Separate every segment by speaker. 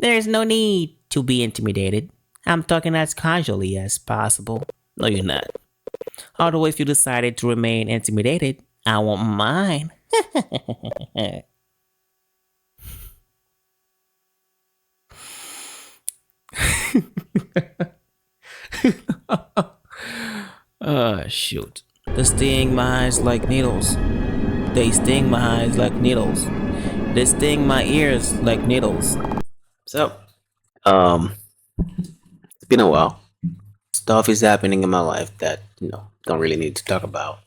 Speaker 1: There's no need to be intimidated. I'm talking as casually as possible. No, you're not. Although, if you decided to remain intimidated, I won't mind. Shoot. They sting my eyes like needles. They sting my eyes like needles. They sting my ears like needles. So, um, it's been a while. Stuff is happening in my life that don't really need to talk about.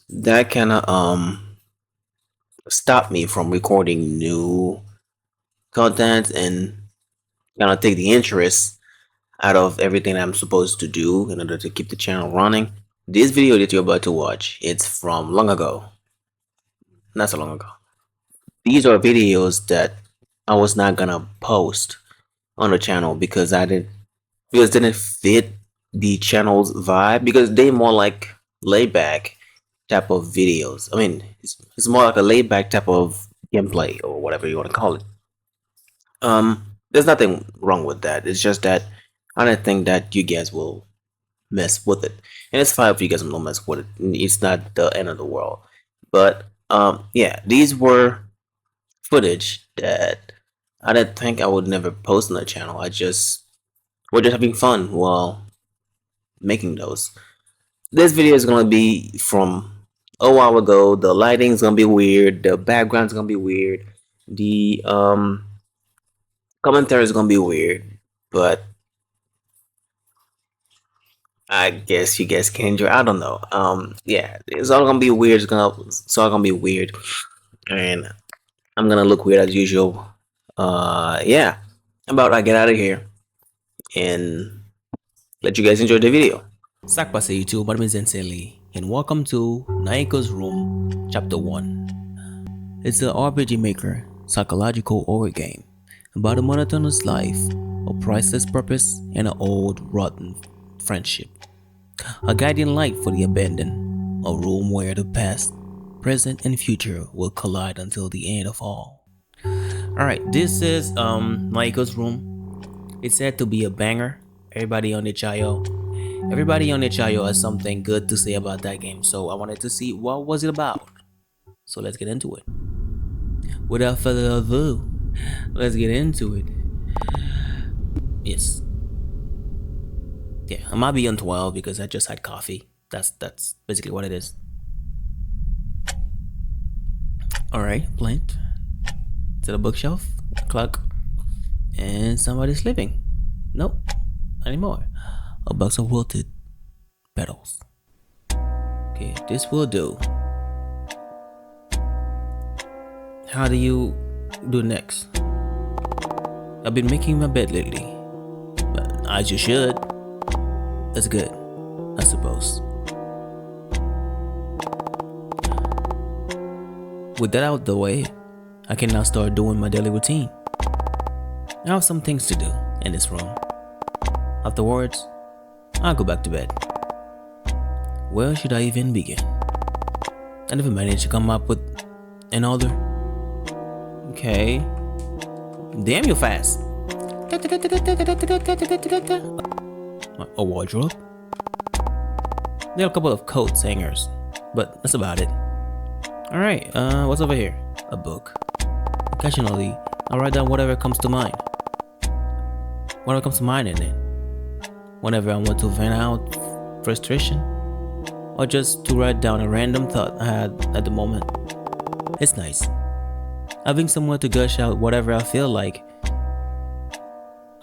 Speaker 1: That kind of stopped me from recording new content and kind of take the interest out of everything I'm supposed to do in order to keep the channel running. This video that you're about to watch, it's from long ago. Not so long ago. These are videos that I was not gonna post on the channel because didn't fit the channel's vibe, because they more like laid back type of videos. I mean, it's more like a laid back type of gameplay or whatever you want to call it. There's nothing wrong with that. It's just that I don't think that you guys will mess with it, and it's fine if you guys don't mess with it. It's not the end of the world. But yeah, these were footage that I didn't think I would never post on the channel. We're just having fun while making those. This video is gonna be from a while ago. The lighting's gonna be weird. The background's gonna be weird. The commentary is gonna be weird, but I guess you guys can enjoy. I don't know. Yeah, it's all gonna be weird. It's all gonna be weird, and I'm gonna look weird as usual. Yeah. How about I get out of here and let you guys enjoy the video. Sakpa sa YouTube, Sincerely, and welcome to Naiko's Room, Chapter 1. It's an RPG Maker psychological horror game about a monotonous life, a priceless purpose, and an old rotten friendship. A guiding light for the abandoned, a room where the past, present, and future will collide until the end of all. Alright, this is Naiko's Room. It's said to be a banger. Everybody on the Chayo has something good to say about that game, so I wanted to see what was it about. So let's get into it. Without further ado, let's get into it. Yes. Yeah, I might be on 12 because I just had coffee. That's basically what it is. Alright, plant. To the bookshelf, clock, and somebody sleeping. Nope, not anymore. A box of wilted petals. Okay, this will do. How do you do next? I've been making my bed lately, but as you should. That's good, I suppose. With that out the way, I can now start doing my daily routine. I have some things to do in this room. Afterwards, I'll go back to bed. Where should I even begin? I never managed to come up with an order. Okay. Damn, you fast. A wardrobe. There are a couple of coats hangers, but that's about it. Alright, what's over here? A book. Occasionally, I'll write down whatever comes to mind. Whatever comes to mind in it. Whenever I want to vent out frustration, or just to write down a random thought I had at the moment. It's nice. Having somewhere to gush out whatever I feel like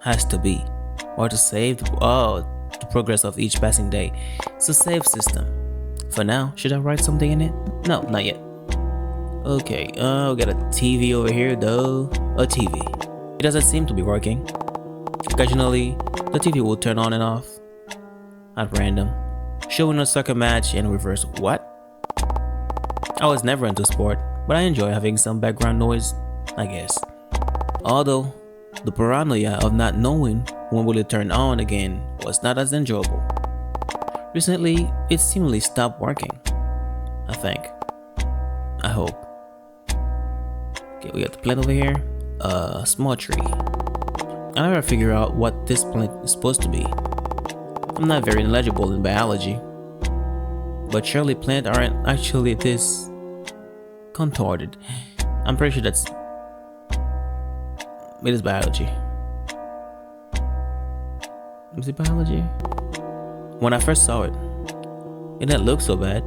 Speaker 1: has to be, or to save the progress of each passing day. It's a save system. For now, should I write something in it? No, not yet. Okay, we got a TV over here though. A TV. It doesn't seem to be working. Occasionally, the TV will turn on and off at random, showing a soccer match in reverse. What? I was never into sport, but I enjoy having some background noise, I guess. Although, the paranoia of not knowing when will it turn on again was not as enjoyable. Recently, it seemingly stopped working. I think. I hope. Okay, we got the plant over here. A small tree. I never figure out what this plant is supposed to be. I'm not very knowledgeable in biology, but surely plants aren't actually this contorted. I'm pretty sure it is biology. Is it biology? When I first saw it, it didn't look so bad.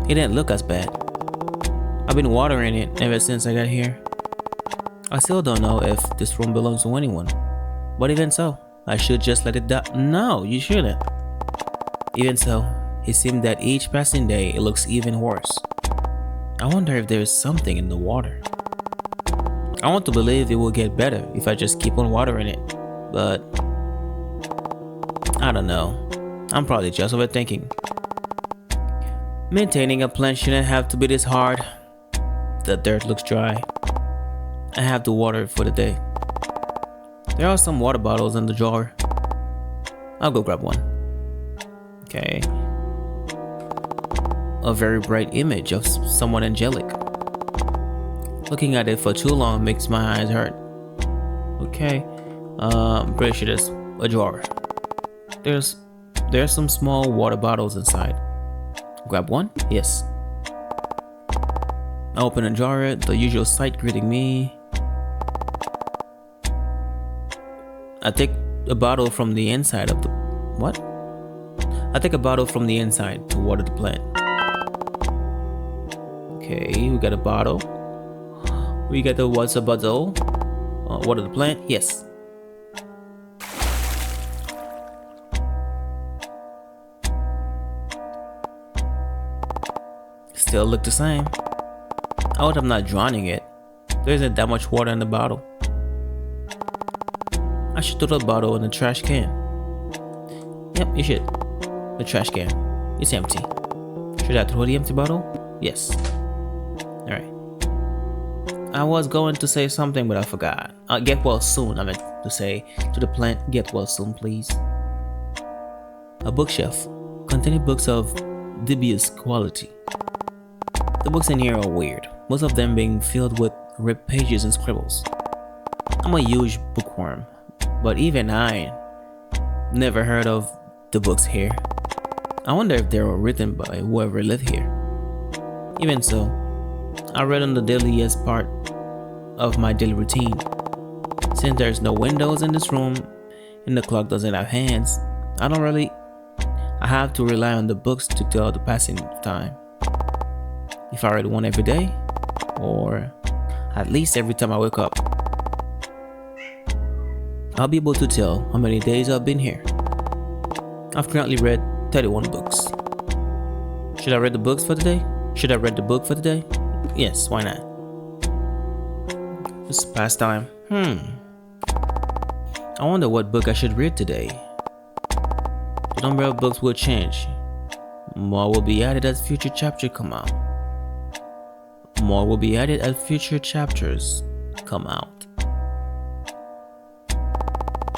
Speaker 1: It didn't look as bad. I've been watering it ever since I got here. I still don't know if this room belongs to anyone. But even so, I should just let it die. No, you shouldn't. Even so, it seems that each passing day it looks even worse. I wonder if there is something in the water. I want to believe it will get better if I just keep on watering it. But I don't know. I'm probably just overthinking. Maintaining a plant shouldn't have to be this hard. The dirt looks dry. I have to water it for the day. There are some water bottles in the drawer. I'll go grab one. Okay. A very bright image of someone angelic. Looking at it for too long makes my eyes hurt. Okay. I'm pretty sure there's a drawer. There's some small water bottles inside. Grab one? Yes. I open a drawer, the usual sight greeting me. I take a bottle from the inside of the... What? I take a bottle from the inside to water the plant. Okay, we got a bottle. We got the water bottle. Water the plant? Yes. Still look the same. I hope I'm not drowning it. There isn't that much water in the bottle. I should throw the bottle in the trash can. Yep, you should. The trash can. It's empty. Should I throw the empty bottle? Yes. Alright. I was going to say something, but I forgot. Get well soon, I meant to say to the plant, get well soon, please. A bookshelf containing books of dubious quality. The books in here are weird, most of them being filled with ripped pages and scribbles. I'm a huge bookworm, but even I never heard of the books here. I wonder if they were written by whoever lived here. Even so, I read on the daily as part of my daily routine. Since there's no windows in this room and the clock doesn't have hands, I have to rely on the books to tell the passing of time. If I read one every day, or at least every time I wake up, I'll be able to tell how many days I've been here. I've currently read 31 books. Should I read the books for the day? Should I read the book for the day? Yes, why not? Just pastime. I wonder what book I should read today. The number of books will change. More will be added as future chapters come out. More will be added as future chapters come out.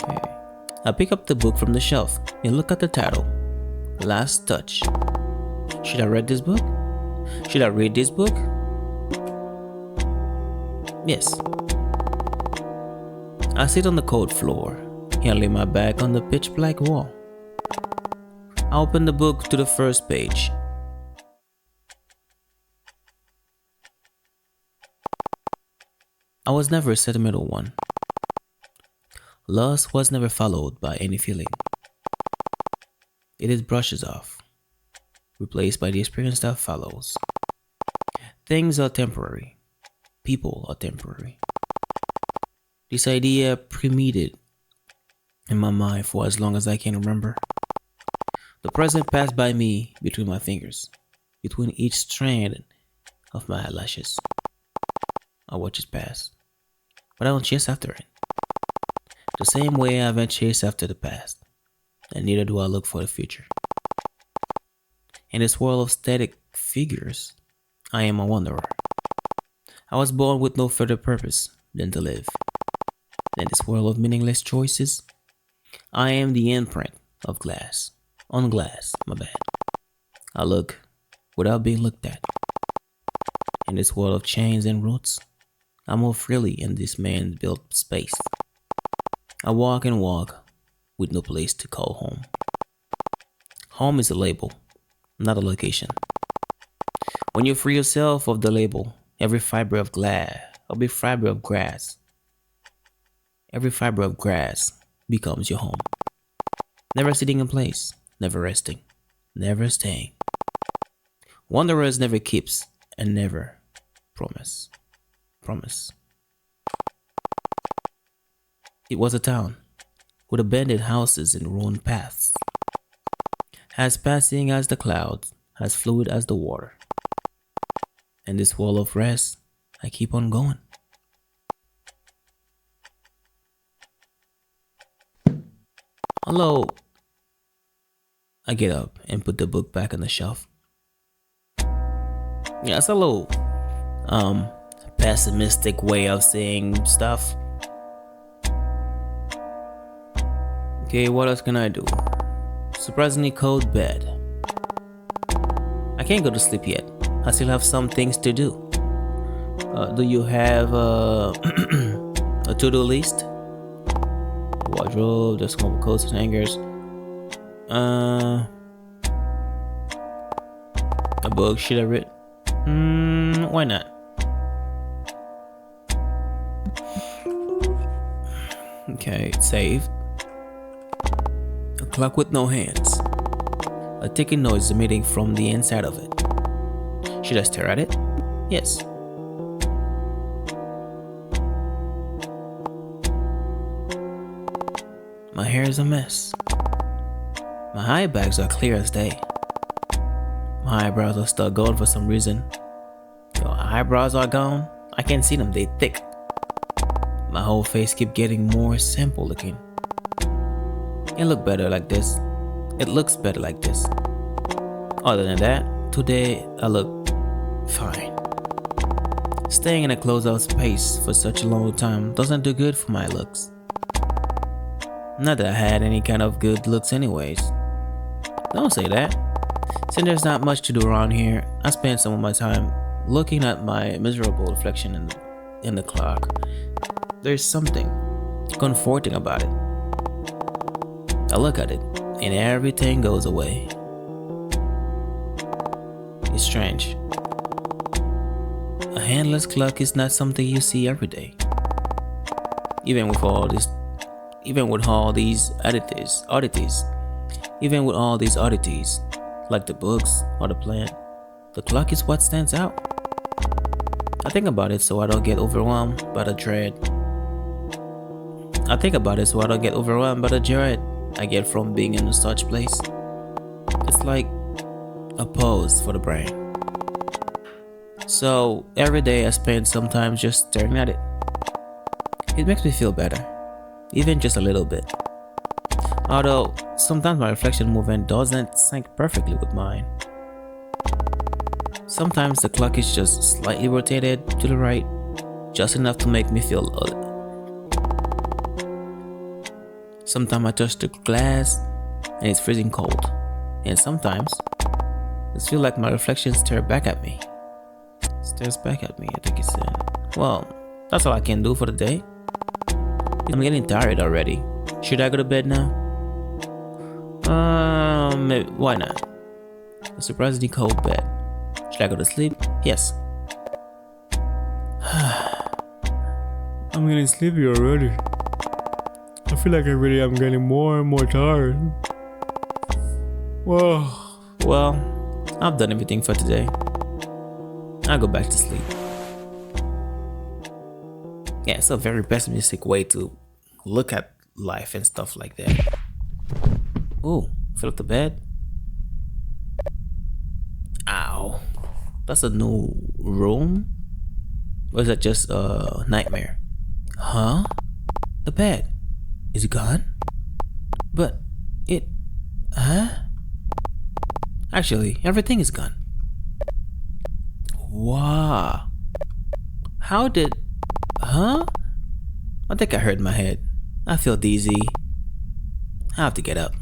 Speaker 1: Okay. I pick up the book from the shelf and look at the title. Last Touch. Should I read this book? Should I read this book? Yes. I sit on the cold floor and lay my back on the pitch black wall. I open the book to the first page. I was never a sentimental one. Lust was never followed by any feeling. It is brushes off, replaced by the experience that follows. Things are temporary. People are temporary. This idea permeated in my mind for as long as I can remember. The present passed by me between my fingers, between each strand of my eyelashes. I watch it pass, but I don't chase after it. The same way I haven't chased after the past, and neither do I look for the future. In this world of static figures, I am a wanderer. I was born with no further purpose than to live. In this world of meaningless choices, I am the imprint of glass. On glass, my bad. I look without being looked at. In this world of chains and roots, I move freely in this man-built space. I walk and walk with no place to call home. Home is a label, not a location. When you free yourself of the label, every fiber of grass, every fiber of grass becomes your home. Never sitting in place, never resting, never staying. Wanderers never keeps and never promise. Promise. It was a town with abandoned houses and ruined paths, as passing as the clouds, as fluid as the water. And this wall of rest, I keep on going. Hello. I get up and put the book back on the shelf. Yeah, it's a little pessimistic way of saying stuff. Okay, what else can I do? Surprisingly cold bed. I can't go to sleep yet. I still have some things to do. Do you have a to-do list? Wardrobe, just couple coats and hangers. A book should I read? Why not? Okay, it's saved. A clock with no hands. A ticking noise emitting from the inside of it. Should I stare at it? Yes. My hair is a mess. My eye bags are clear as day. My eyebrows are still gone for some reason. Your eyebrows are gone? I can't see them, they thick. My whole face keep getting more simple looking. It look better like this. It looks better like this. Other than that, today I look fine. Staying in a closed out space for such a long time doesn't do good for my looks. Not that I had any kind of good looks anyways. Don't say that. Since there's not much to do around here, I spend some of my time looking at my miserable reflection in the clock. There's something comforting about it. I look at it and everything goes away. It's strange. A handless clock is not something you see every day. Even with all these oddities, like the books or the plant, the clock is what stands out. I think about it so I don't get overwhelmed by the dread. I get from being in such place. It's like a pause for the brain. So every day I spend some time just staring at it. It makes me feel better, even just a little bit. Although sometimes my reflection movement doesn't sync perfectly with mine. Sometimes the clock is just slightly rotated to the right, just enough to make me feel odd. Sometimes I touch the glass and it's freezing cold. And sometimes it feels like my reflection stares back at me. I think he said. Well, that's all I can do for the day. I'm getting tired already. Should I go to bed now? Maybe, why not? A surprisingly cold bed. Should I go to sleep? Yes. I'm getting sleepy already. I feel like I'm getting more and more tired. Whoa. Well, I've done everything for today. I'll go back to sleep. Yeah, it's a very pessimistic way to look at life and stuff like that. Ooh, fill up the bed. Ow. That's a new room? Or is that just a nightmare? Huh? The bed. Is it gone? But it... Huh? Actually, everything is gone. Wow. How did... Huh? I think I hurt my head. I feel dizzy. I have to get up.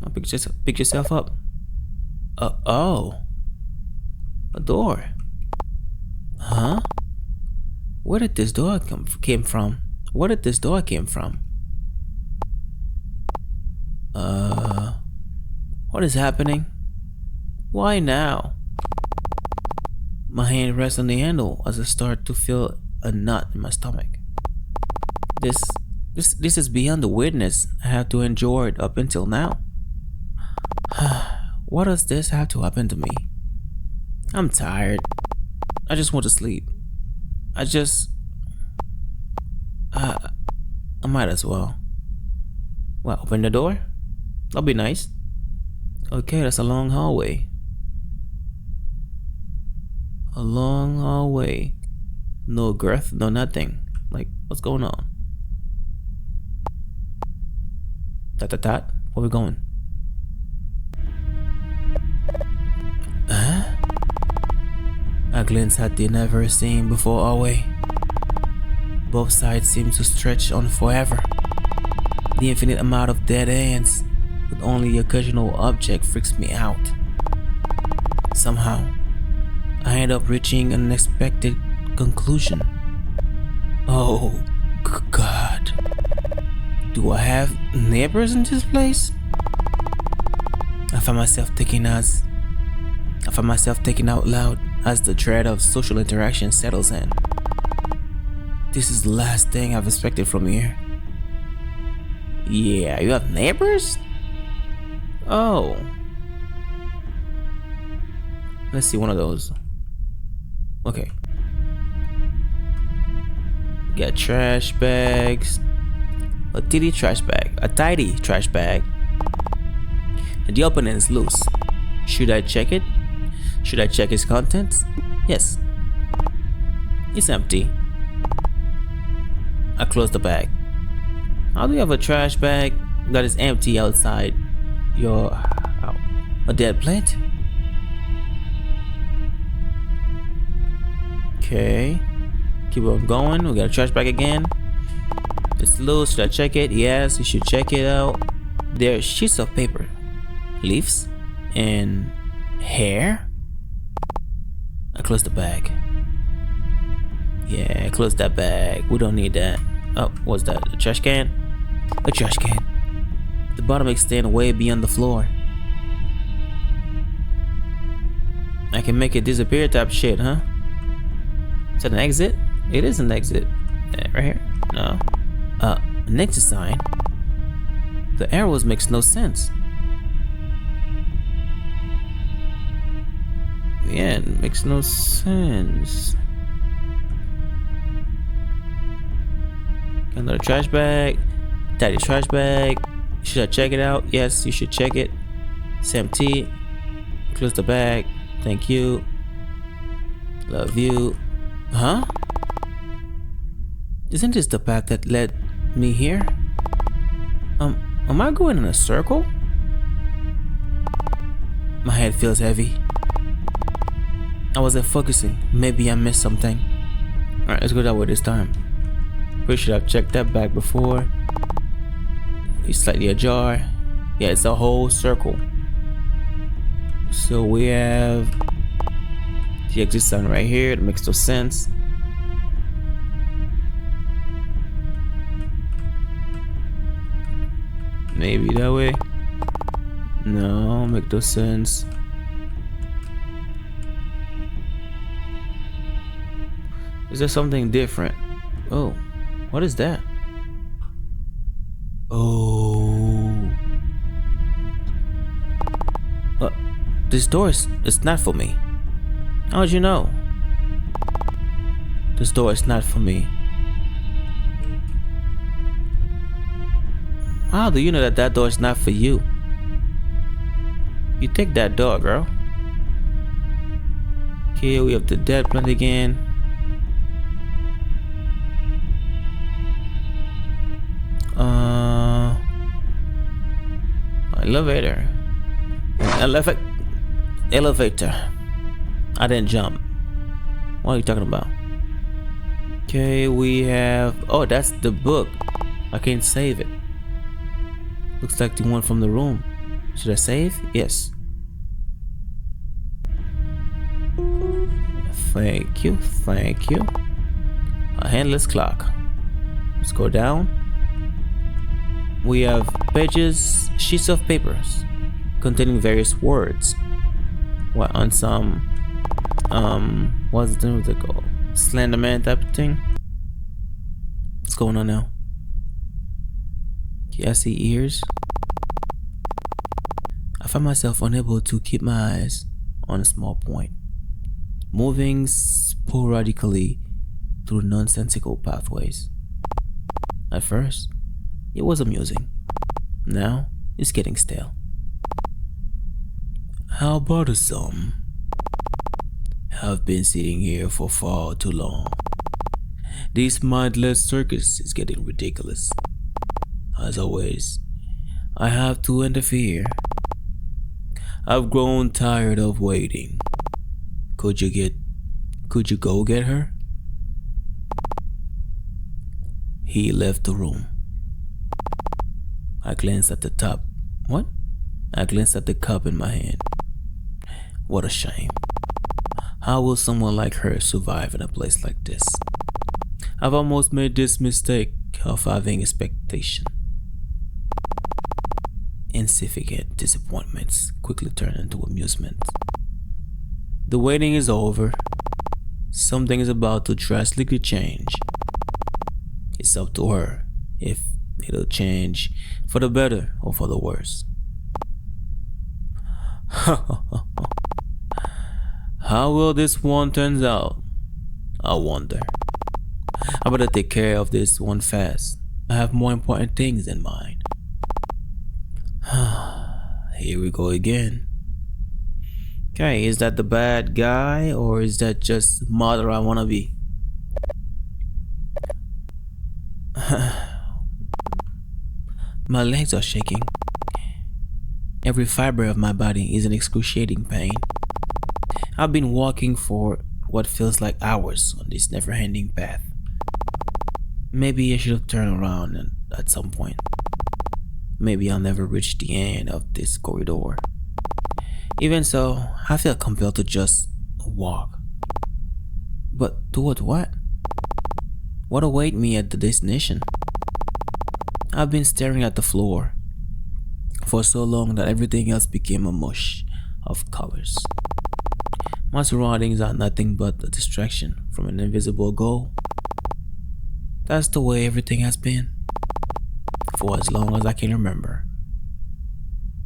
Speaker 1: I'll pick yourself up. Oh. A door. Huh? Where did this door came from? Where did this door came from? What is happening? Why now? My hand rests on the handle as I start to feel a knot in my stomach. This is beyond the weirdness I have to endure it up until now. Why does this have to happen to me? I'm tired. I just want to sleep. I might as well. What, open the door? That'll be nice. Okay, that's a long hallway. A long hallway. No girth, no nothing. Like, what's going on? Dot. Where we going? Huh? I glance at the never seen before hallway. Both sides seem to stretch on forever. The infinite amount of dead ends with only occasional object freaks me out. Somehow, I end up reaching an unexpected conclusion. Oh, God. Do I have neighbors in this place? I find myself thinking out loud as the dread of social interaction settles in. This is the last thing I've expected from here. Yeah, you have neighbors? Oh. Let's see one of those. Okay. Got trash bags. A tidy trash bag. And the opening is loose. Should I check it? Should I check its contents? Yes. It's empty. I close the bag. How do you have a trash bag that is empty outside a dead plant? Okay. Keep on going. We got a trash bag again. It's loose. Should I check it? Yes, you should check it out. There are sheets of paper, leaves, and hair. I close the bag. Yeah, close that bag. We don't need that. Oh, what's that? A trash can? A trash can. The bottom extends way beyond the floor. I can make it disappear type shit, huh? Is that an exit? It is an exit. Right here? No. An exit sign? The arrows makes no sense. Yeah, it makes no sense. Another trash bag. Tidy trash bag. Should I check it out? Yes, you should check it. It's empty. Close the bag. Thank you. Love you. Huh? Isn't this the path that led me here? Am I going in a circle? My head feels heavy. I wasn't focusing. Maybe I missed something. Alright, let's go that way this time. Pretty sure I've checked that bag before. It's slightly ajar. Yeah, it's a whole circle. So we have the exit sign right here. It makes no sense. Maybe that way. No, make no sense. Is there something different? Oh, what is that? Oh. This door is not for me. How'd you know? This door is not for me. How do you know that that door is not for you? You take that door, girl. Okay, we have the dead plant again. Elevator. Elevator. I didn't jump. What are you talking about? Okay, we have. Oh, that's the book. I can't save it. Looks like the one from the room. Should I save? Yes. Thank you, thank you. A handless clock. Let's go down. We have pages, sheets of papers containing various words. What on some what's it called? Slenderman type of thing? What's going on now? Yeah, I see ears. I find myself unable to keep my eyes on a small point, moving sporadically through nonsensical pathways. At first, it was amusing. Now, it's getting stale. How bothersome. I've been sitting here for far too long. This mindless circus is getting ridiculous. As always, I have to interfere. I've grown tired of waiting. Could you go get her? He left the room. I glanced at the top. What? I glanced at the cup in my hand. What a shame. How will someone like her survive in a place like this? I've almost made this mistake of having expectation. Insignificant disappointments quickly turn into amusement. The waiting is over. Something is about to drastically change. It's up to her if it'll change for the better or for the worse. How will this one turn out? I wonder. I better take care of this one fast. I have more important things in mind. Here we go again. Okay, is that the bad guy or is that just mother I wanna be? My legs are shaking. Every fiber of my body is in excruciating pain. I've been walking for what feels like hours on this never-ending path. Maybe I should have turned around at some point. Maybe I'll never reach the end of this corridor. Even so, I feel compelled to just walk. But toward what? What await me at the destination? I've been staring at the floor for so long that everything else became a mush of colors. My surroundings are nothing but a distraction from an invisible goal. That's the way everything has been. For as long as I can remember,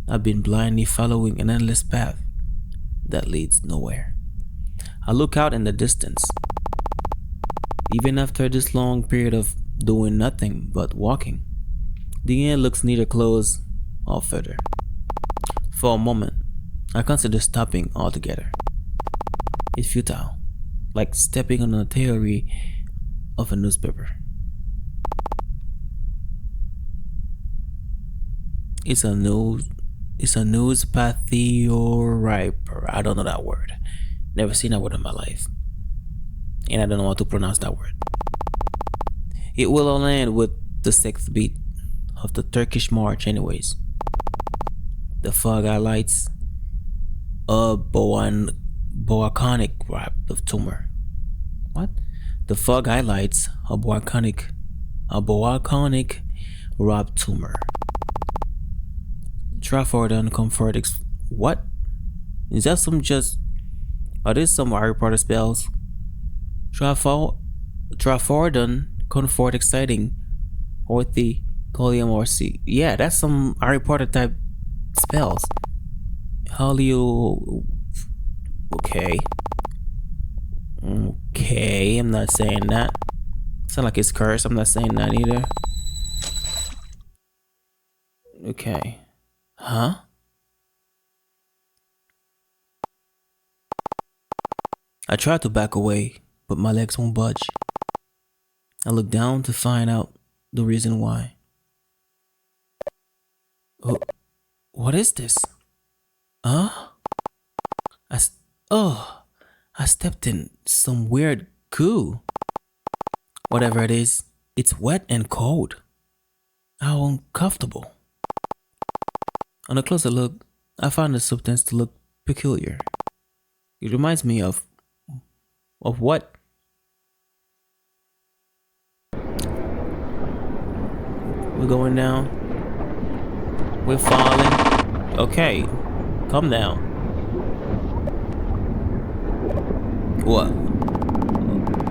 Speaker 1: I've been blindly following an endless path that leads nowhere. I look out in the distance. Even after this long period of doing nothing but walking, the end looks neither close or further. For a moment, I consider stopping altogether. It's futile, like stepping on a theory of a newspaper. It's a newspathioryper. I don't know that word. Never seen that word in my life. And I don't know how to pronounce that word. It will all end with the sixth beat of the Turkish march anyways. The fog highlights a boaconic rap of tumor. What? The fog highlights a boaconic rap tumor. Trafford and Comfort what? Is that are these some Harry Potter spells? Trafford Comfort exciting Orthi Colium or C. Yeah, that's some Harry Potter type spells. Halio. Okay, I'm not saying that. Sound like it's cursed. I'm not saying that either. Okay. Huh? I try to back away, but my legs won't budge. I look down to find out the reason why. Oh, what is this? Huh? I stepped in some weird goo. Whatever it is, it's wet and cold. How uncomfortable. On a closer look, I found the substance to look peculiar. It reminds me of Of what? We're going down. We're falling. Okay, calm down. What?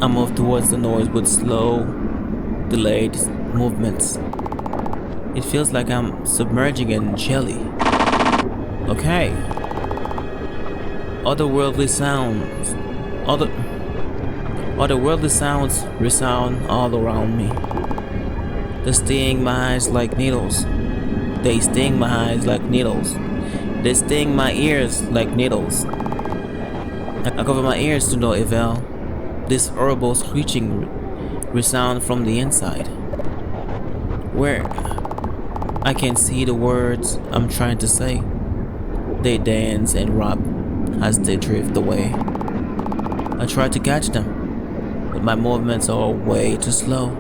Speaker 1: I move towards the noise with slow, delayed movements. It feels like I'm submerging in jelly. Okay. Otherworldly sounds. Otherworldly sounds resound all around me. They sting my eyes like needles. They sting my eyes like needles. They sting my ears like needles. I cover my ears to no avail. This horrible screeching resound from the inside. Where I can see the words I'm trying to say. They dance and rock as they drift away. I try to catch them, but my movements are way too slow.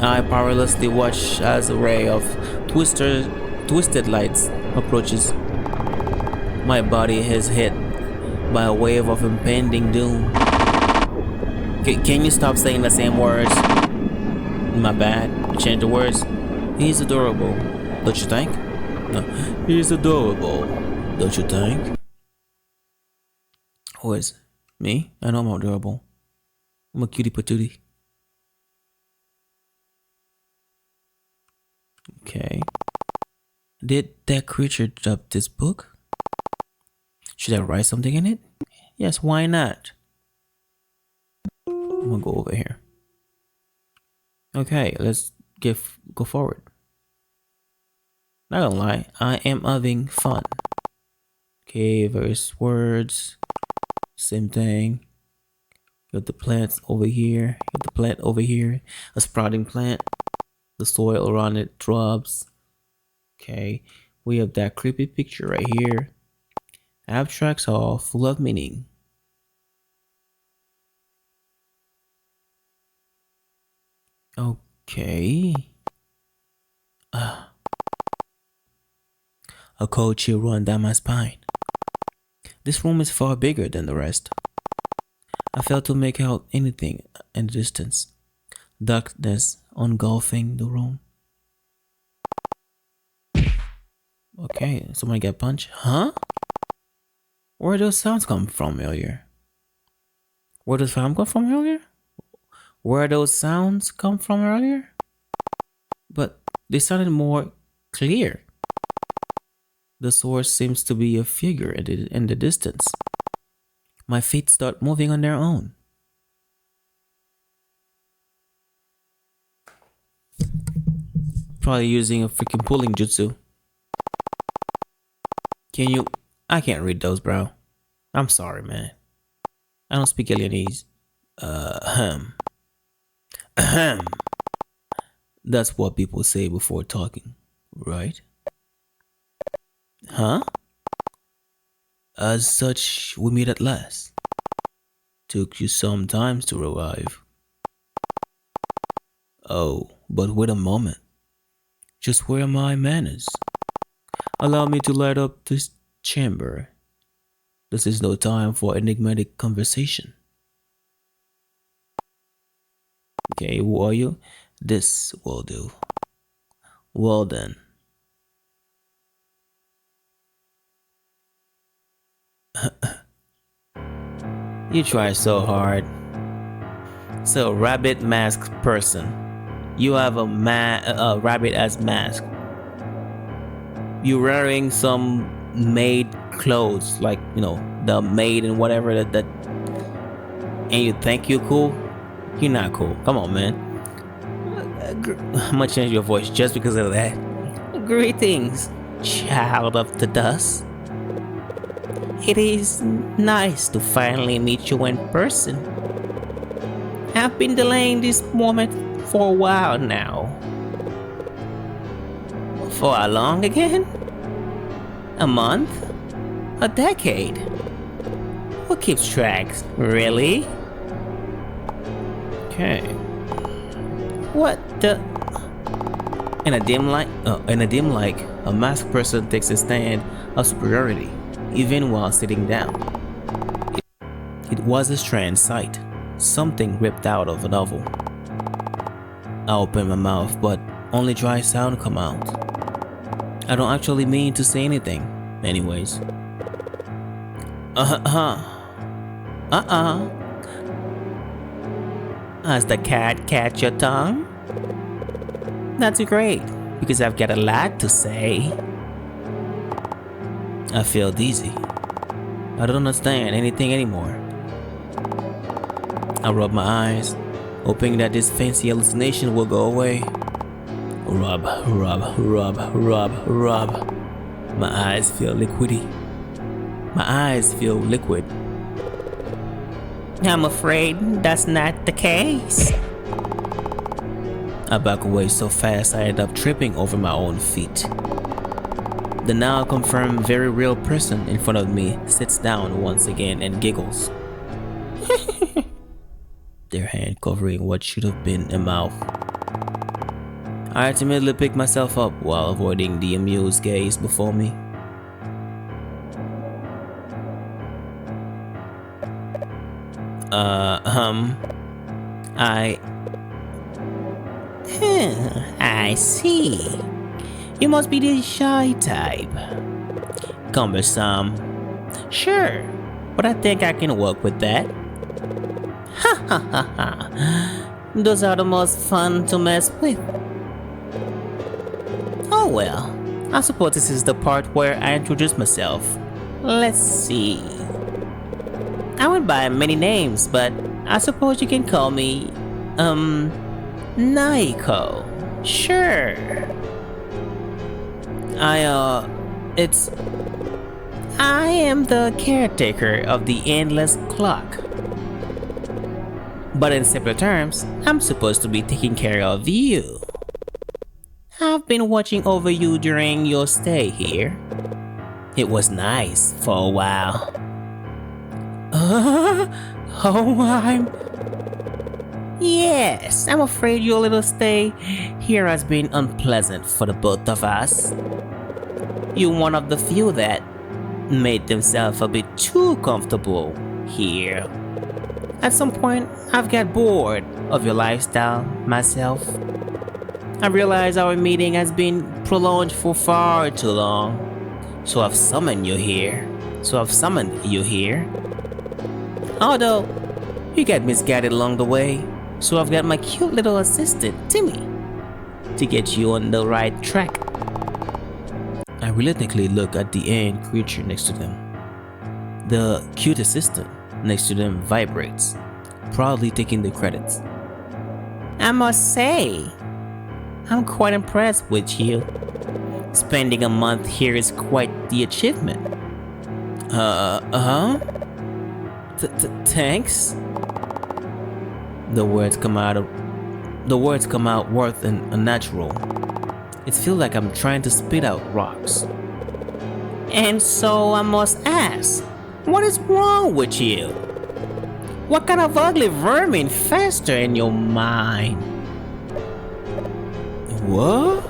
Speaker 1: I powerlessly watch as a ray of twisted lights approaches. My body is hit by a wave of impending doom. Can you stop saying the same words? My bad. Change the words. He's adorable, don't you think? No. He's adorable, don't you think? Who is? Me? I know I'm adorable. I'm a cutie patootie. Okay. Did that creature drop this book? Should I write something in it? Yes, why not? I'm gonna go over here. Okay, let's go forward. Not gonna lie, I am having fun. Okay, various words. Same thing. You got the plants over here. You got the plant over here. A sprouting plant. The soil around it drops. Okay, we have that creepy picture right here. Abstracts are full of meaning. Okay. A cold chill run down my spine. This room is far bigger than the rest. I failed to make out anything in the distance. Darkness engulfing the room. Okay, somebody got punched. Huh? Where did those sounds come from earlier? Where did the sound come from earlier? Where those sounds come from earlier? But they sounded more clear. The source seems to be a figure in the distance. My feet start moving on their own. Probably using a freaking pulling jutsu. Can you? I can't read those, bro. I'm sorry, man. I don't speak alienese. Ahem. Ahem. That's what people say before talking, right? Huh? As such, we meet at last. Took you some time to arrive. Oh, but wait a moment. Just where are my manners? Allow me to light up this chamber. This is no time for enigmatic conversation. Okay, who are you? This will do. Well then. You try so hard. So, rabbit mask person. You have a rabbit as mask. You're wearing some maid clothes, like, you know, the maid and whatever that and you think you're cool? You're not cool. Come on, man. I'm gonna change your voice just because of that. Greetings, child of the dust. It is nice to finally meet you in person. I've been delaying this moment for a while now. For how long again? A month? A decade? Who keeps track, really? Okay. What the? In a dim light, a masked person takes a stand of superiority, even while sitting down. It was a strange sight, something ripped out of a novel. I opened my mouth, but only dry sound come out. I don't actually mean to say anything, anyways. Has the cat catch your tongue? That's great, because I've got a lot to say. I feel dizzy. I don't understand anything anymore. I rub my eyes, hoping that this fancy hallucination will go away. Rub, rub, rub, rub, rub. My eyes feel liquidy. My eyes feel liquid. I'm afraid that's not the case. I back away so fast I end up tripping over my own feet. The now confirmed very real person in front of me sits down once again and giggles. Their hand covering what should have been a mouth. I timidly pick myself up while avoiding the amused gaze before me. I see. You must be the shy type. Cumbersome. Sure, but I think I can work with that. Ha ha ha ha. Those are the most fun to mess with. Oh well, I suppose this is the part where I introduce myself. Let's see. I went by many names, but I suppose you can call me, Naiko. Sure. I am the caretaker of the endless clock. But in simple terms, I'm supposed to be taking care of you. I've been watching over you during your stay here. It was nice for a while. Yes, I'm afraid your little stay here has been unpleasant for the both of us. You're one of the few that made themselves a bit too comfortable here. At some point, I've got bored of your lifestyle myself. I realize our meeting has been prolonged for far too long, so I've summoned you here. Although, you got misguided along the way, so I've got my cute little assistant, Timmy, to get you on the right track. I reluctantly look at the ant creature next to them. The cute assistant next to them vibrates, proudly taking the credits. I must say, I'm quite impressed with you. Spending a month here is quite the achievement. Thanks? The words come out worth and unnatural. It feels like I'm trying to spit out rocks. And so I must ask, what is wrong with you? What kind of ugly vermin fester in your mind? What?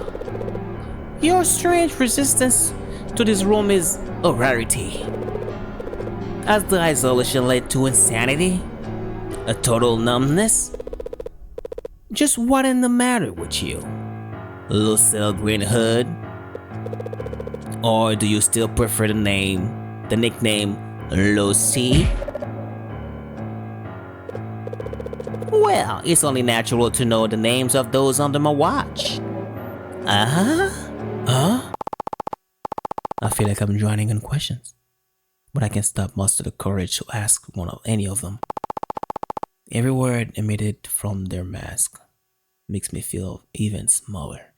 Speaker 1: Your strange resistance to this room is a rarity. Has the isolation led to insanity? A total numbness? Just what in the matter with you? Lucille Green Hood? Or do you still prefer the nickname Lucy? Well, it's only natural to know the names of those under my watch. Huh? I feel like I'm drowning in questions, but I can stop muster the courage to ask any of them. Every word emitted from their mask makes me feel even smaller.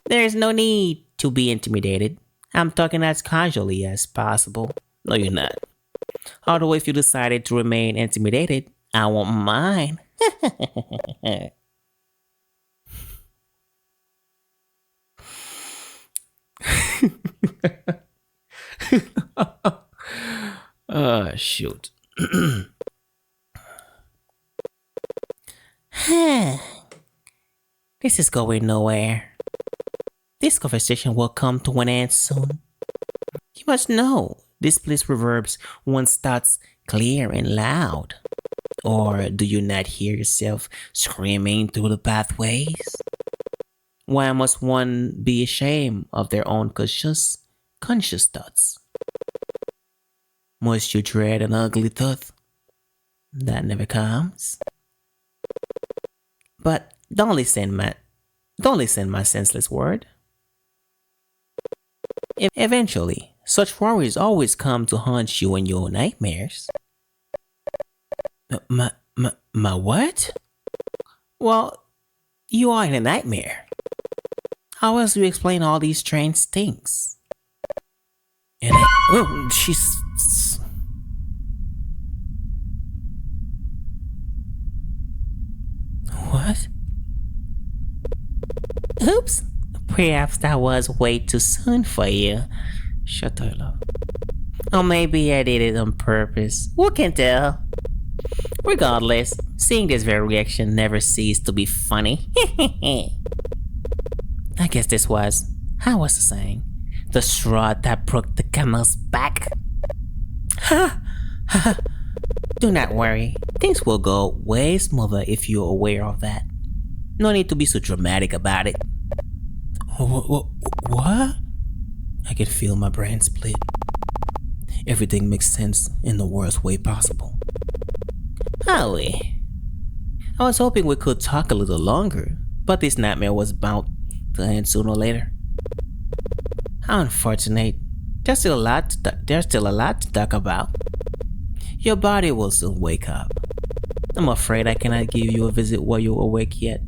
Speaker 1: There's no need to be intimidated. I'm talking as casually as possible. No, you're not. Although if you decided to remain intimidated, I won't mind. Shoot. This is going nowhere. This conversation will come to an end soon. You must know This place reverbs once thoughts clear and loud. Or do you not hear yourself screaming through the pathways? Why must one be ashamed of their own conscious thoughts? Must you dread an ugly thought that never comes? But don't listen my senseless word. Eventually, such worries always come to haunt you in your nightmares. My what? Well, you are in a nightmare. How else do you explain all these strange things? And she's. What? Oops. Perhaps that was way too soon for you. Shut up, love. Or maybe I did it on purpose. Who can tell? Regardless, seeing this very reaction never ceased to be funny. I guess this was, how was the saying? The straw that broke the camel's back. Ha! Ha! Do not worry. Things will go way smoother if you're aware of that. No need to be so dramatic about it. What? I can feel my brain split. Everything makes sense in the worst way possible. Howie, I was hoping we could talk a little longer, but this nightmare was bound to end sooner or later. How unfortunate. There's still a lot to talk about. Your body will soon wake up. I'm afraid I cannot give you a visit while you're awake yet.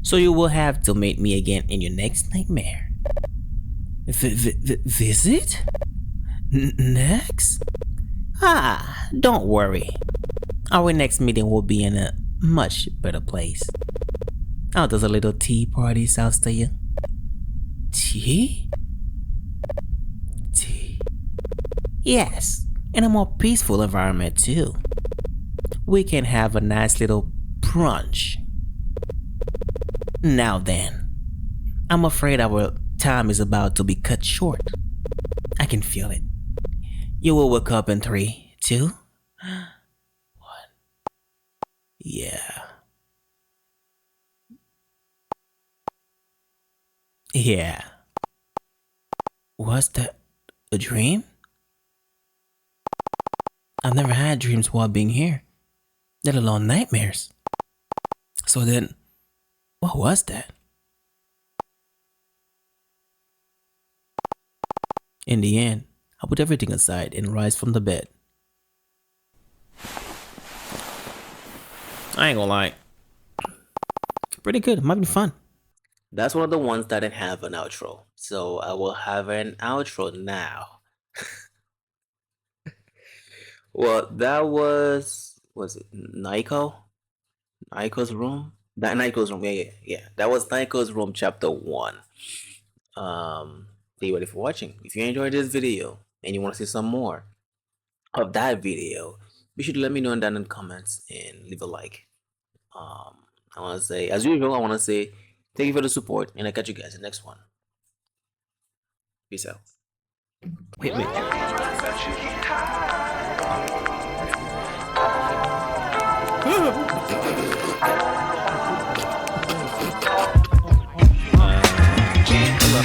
Speaker 1: So you will have to meet me again in your next nightmare. Visit? Next? Don't worry. Our next meeting will be in a much better place. How does a little tea party sound to you? Tea? Tea. Yes, in a more peaceful environment too. We can have a nice little brunch. Now then, I'm afraid our time is about to be cut short. I can feel it. You will wake up in 3, 2, 1. Yeah. Yeah. Was that a dream? I've never had dreams while being here, let alone nightmares. So then, what was that? In the end, I put everything aside and rise from the bed. I ain't gonna lie. Pretty good, might be fun. That's one of the ones that didn't have an outro. So I will have an outro now. Well, that was it Naiko? Naiko's room? That Naiko's room, yeah. That was Naiko's room chapter 1. Thank you everybody for watching. If you enjoyed this video and you want to see some more of that video, be sure to let me know down in the comments and leave a like. I want to say, as usual, I want to say thank you for the support, and I'll catch you guys in the next one. Peace out. Wait.